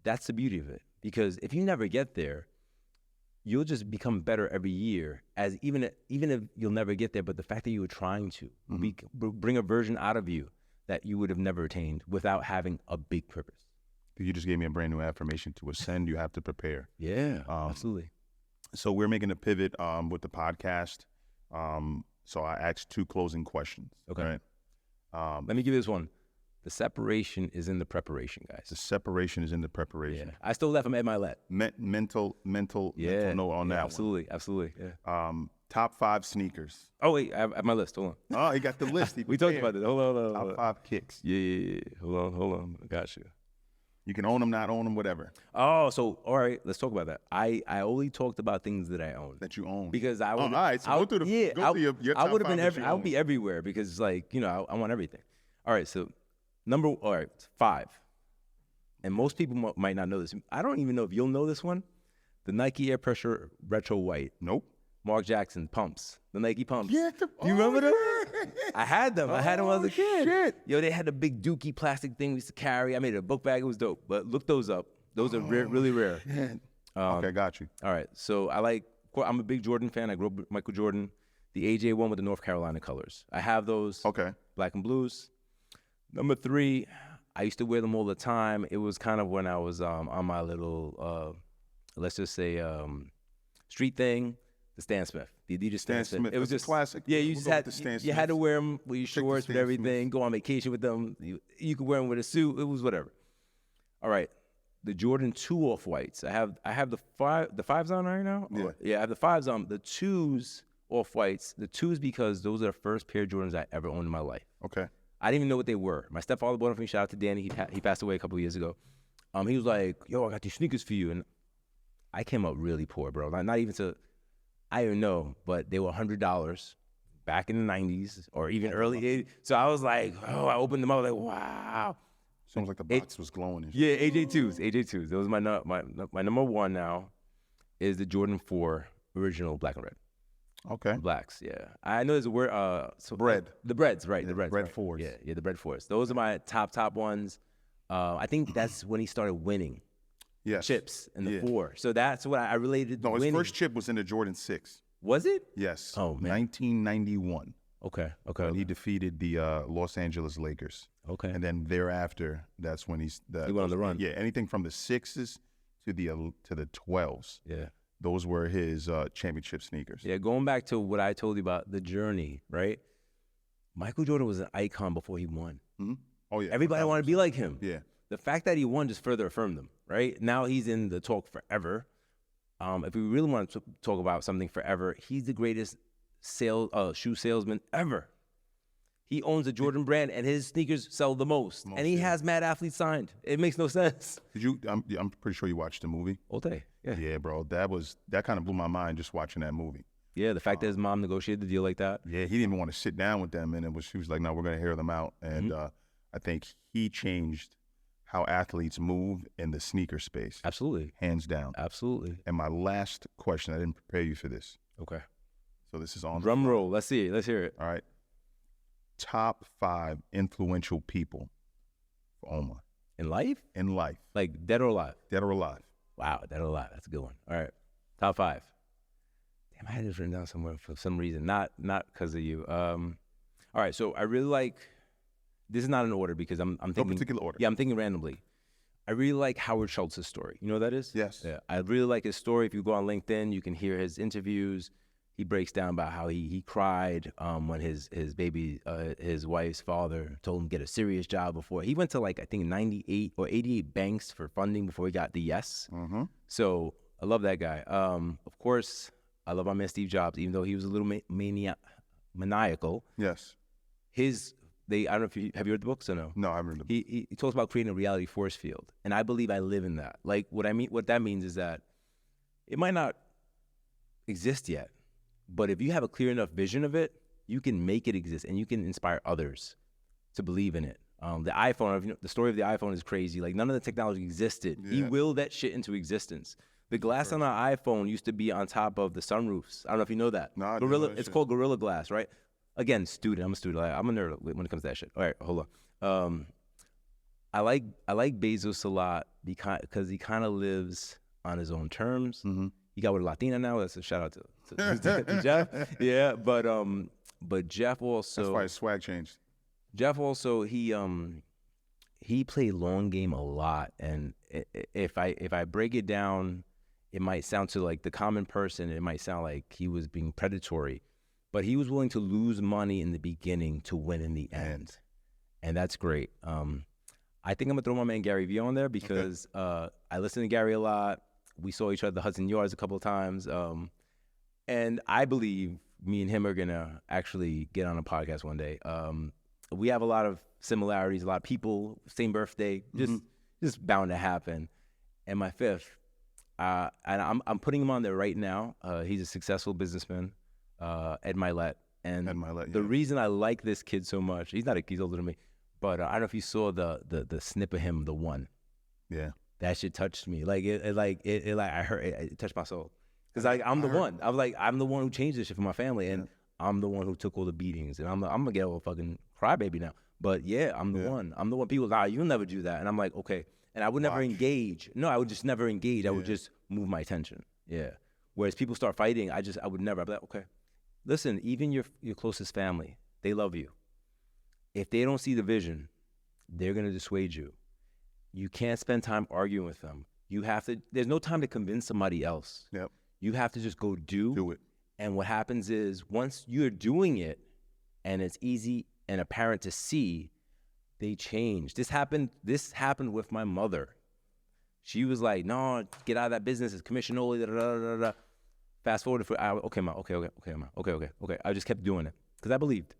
That's the beauty of it. Because if you never get there, you'll just become better every year. As even if you'll never get there, but the fact that you were trying to bring a version out of you that you would have never attained without having a big purpose. You just gave me a brand new affirmation. To ascend, you have to prepare. Yeah, absolutely. So we're making a pivot with the podcast. So I asked 2 closing questions. Okay. Right? Let me give you this one. The separation is in the preparation, guys. The separation is in the preparation. Yeah. I stole that from Ed Milet. Mental note on that absolutely, one. Absolutely. Yeah. Top 5 sneakers. Oh, wait, I have my list. Hold on. Oh, he got the list. We talked about this. Hold on. Top 5 kicks. Yeah. Hold on. I got you. You can own them, not own them, whatever. Oh, so, all right, let's talk about that. I only talked about things that I own. That you own. Because I would. all right, so go through your top 5 I would have been I would be everywhere because, like, I want everything. All right, so 5. And most people might not know this. I don't even know if you'll know this one. The Nike Air Pressure Retro White. Nope. Mark Jackson pumps. The Nike pumps. Yeah. Do you remember them? I had them. I had them when I was a kid. Shit. Yo, they had a big dookie plastic thing we used to carry. I made a book bag. It was dope. But look those up. Those are really rare. Okay, got you. All right. So I'm a big Jordan fan. I grew up with Michael Jordan. The AJ one with the North Carolina colors. I have those. Okay. Black and blues. Number 3, I used to wear them all the time. It was kind of when I was on my little, let's just say, street thing. The Stan Smith, the Adidas Stan Smith. It was just classic. Yeah, you just had to wear them with your shorts, with everything. Go on vacation with them. You could wear them with a suit. It was whatever. All right, the Jordan 2 off-whites. I have the 5s on right now. Yeah. I have the 5s on. The 2s off-whites. The 2s because those are the first pair of Jordans I ever owned in my life. Okay. I didn't even know what they were. My stepfather bought them for me. Shout out to Danny. He passed away a couple of years ago. He was like, "Yo, I got these sneakers for you," and I came up really poor, bro. Not even to. I don't know, but they were $100 back in the 90s or even early 80s. So I was like, I opened them up, like, wow. Sounds like the box was glowing. And yeah, AJ2s. Those are my number 1 now is the Jordan 4 original black and red. Okay. Blacks, yeah. I know there's a word. Bread. The breads, right. Yeah, the breads. bread right. 4s. Yeah, the bread 4s. Those are my top ones. I think that's when he started winning. Yes. Chips in the 4. So that's what I related to No, his winning. first chip was in the Jordan 6. Was it? Yes. Oh, man. 1991. Okay. When he defeated the Los Angeles Lakers. Okay. And then thereafter, that's when he went on the run. Yeah, anything from the 6s to the 12s. Yeah. Those were his championship sneakers. Yeah, going back to what I told you about the journey, right? Michael Jordan was an icon before he won. Mm-hmm. Oh, yeah. Everybody wanted to be like him. Yeah. The fact that he won just further affirmed him, right? Now he's in the talk forever. If we really want to talk about something forever, he's the greatest shoe salesman ever. He owns the Jordan brand, and his sneakers sell the most. And he has mad athletes signed. It makes no sense. Did you? I'm pretty sure you watched the movie. All day, yeah. Yeah, bro. That kind of blew my mind just watching that movie. Yeah, the fact that his mom negotiated the deal like that. Yeah, he didn't even want to sit down with them, and she was like, "No, we're going to hear them out." And I think he changed how athletes move in the sneaker space. Absolutely. Hands down. Absolutely. And my last question, I didn't prepare you for this. Okay. So this is on drum roll. Let's see it. Let's hear it. All right. Top 5 influential people for Omar. In life? In life. Like dead or alive? Dead or alive. Wow, dead or alive. That's a good one. All right. Top 5. Damn, I had this written down somewhere for some reason. Not because of you. All right, so I really like this is not in order because I'm No thinking particular order. Yeah, I'm thinking randomly. I really like Howard Schultz's story. You know what that is? Yes. Yeah, I really like his story. If you go on LinkedIn, you can hear his interviews. He breaks down about how he cried when his baby, his wife's father told him to get a serious job before. He went to like, I think 98 or 88 banks for funding before he got the yes. Mm-hmm. So I love that guy. Of course, I love my man Steve Jobs, even though he was a little maniacal. Yes. I don't know if have you read the books or no? No, I remember. He talks about creating a reality force field, and I believe I live in that. Like what that means is that it might not exist yet, but if you have a clear enough vision of it, you can make it exist, and you can inspire others to believe in it. The iPhone, the story of the iPhone is crazy. Like none of the technology existed. Yeah. He willed that shit into existence. The glass on our iPhone used to be on top of the sunroofs. I don't know if you know that. No, I didn't know that It's shit. called Gorilla Glass, right? Again, I'm a student. I'm a nerd when it comes to that shit. All right, hold on. I like Bezos a lot because he kind of lives on his own terms. Mm-hmm. He got with a Latina now. That's a shout out to Jeff. Yeah, but Jeff also. That's why his swag changed. Jeff also he played long game a lot, and if I break it down, it might sound to like the common person, it might sound like he was being predatory, but he was willing to lose money in the beginning to win in the end, and that's great. I think I'm gonna throw my man Gary Vee on there because I listen to Gary a lot. We saw each other at the Hudson Yards a couple of times, and I believe me and him are gonna actually get on a podcast one day. We have a lot of similarities, a lot of people, same birthday, just bound to happen. And my fifth, and I'm putting him on there right now. He's a successful businessman, Ed Milet. And Ed Milet, the yeah. reason I like this kid so much, he's older than me, but I don't know if you saw the snip of him, the one. Yeah. That shit touched me. Like I heard it touched my soul. Cause I'm the one. I was like, I'm the one who changed this shit for my family, and I'm the one who took all the beatings, and I'm gonna get a fucking crybaby now. But yeah, I'm the one. I'm the one. People, you'll never do that, and I'm like, okay. And I would never engage. No, I would just never engage. I would just move my attention. Yeah. Whereas people start fighting, I would never. I'd be like, okay, listen. Even your closest family, they love you. If they don't see the vision, they're gonna dissuade you. You can't spend time arguing with them. You have to. There's no time to convince somebody else. Yep. You have to just go do it. And what happens is once you're doing it and it's easy and apparent to see, they change. This happened with my mother. She was like, no, get out of that business. It's commission only. Da, da, da, da, da. Fast forward for, okay, ma, okay. I just kept doing it because I believed.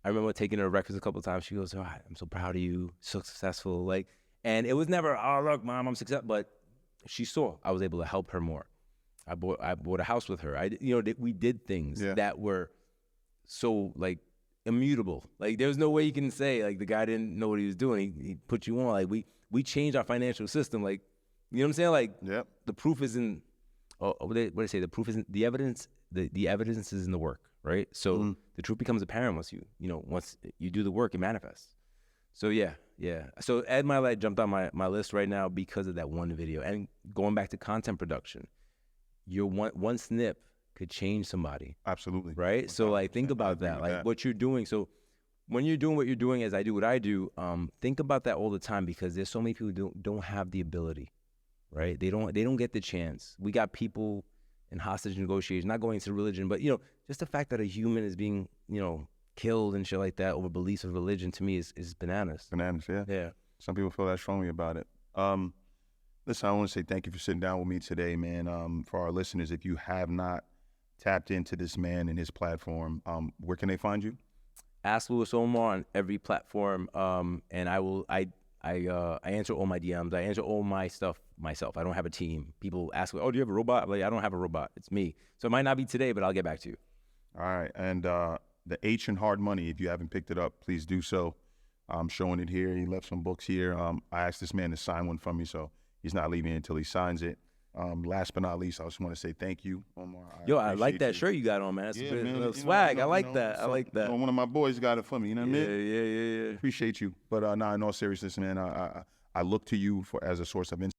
I remember taking her to breakfast a couple of times. She goes, oh, I'm so proud of you. So successful. Like, and it was never, oh, look, mom, I'm successful. But she saw I was able to help her more. I bought a house with her. We did things that were so like immutable. Like there was no way you can say like the guy didn't know what he was doing. He put you on. Like we changed our financial system. Like you know what I'm saying? Like the proof isn't. What do they say? The proof isn't the evidence. The evidence is in the work, right? So the truth becomes apparent once once you do the work, it manifests. So yeah. So Ed Milet jumped on my list right now because of that one video. And going back to content production. Your one snip could change somebody. Absolutely. Right? So like think about that. Like what you're doing. So when you're doing what you're doing as I do what I do, think about that all the time because there's so many people who don't have the ability. Right? They don't get the chance. We got people in hostage negotiations, not going into religion, but just the fact that a human is being, killed and shit like that over beliefs of religion to me is bananas. Bananas, yeah. Yeah. Some people feel that strongly about it. Listen, I want to say thank you for sitting down with me today, man. For our listeners, if you have not tapped into this man and his platform, where can they find you? Ask Louis Omar on every platform, and I answer all my DMs. I answer all my stuff myself. I don't have a team. People ask me, oh, do you have a robot? I'm like, I don't have a robot. It's me. So it might not be today, but I'll get back to you. All right. And the H in Hard Money, if you haven't picked it up, please do so. I'm showing it here. He left some books here. I asked this man to sign one for me, so he's not leaving until he signs it. Last but not least, I just want to say thank you, Omar. I like that shirt you got on, man. That's a little swag. I like that. I like that. One of my boys got it for me. You know what I mean? Yeah. Appreciate you. But in all seriousness, man, I look to you as a source of inspiration.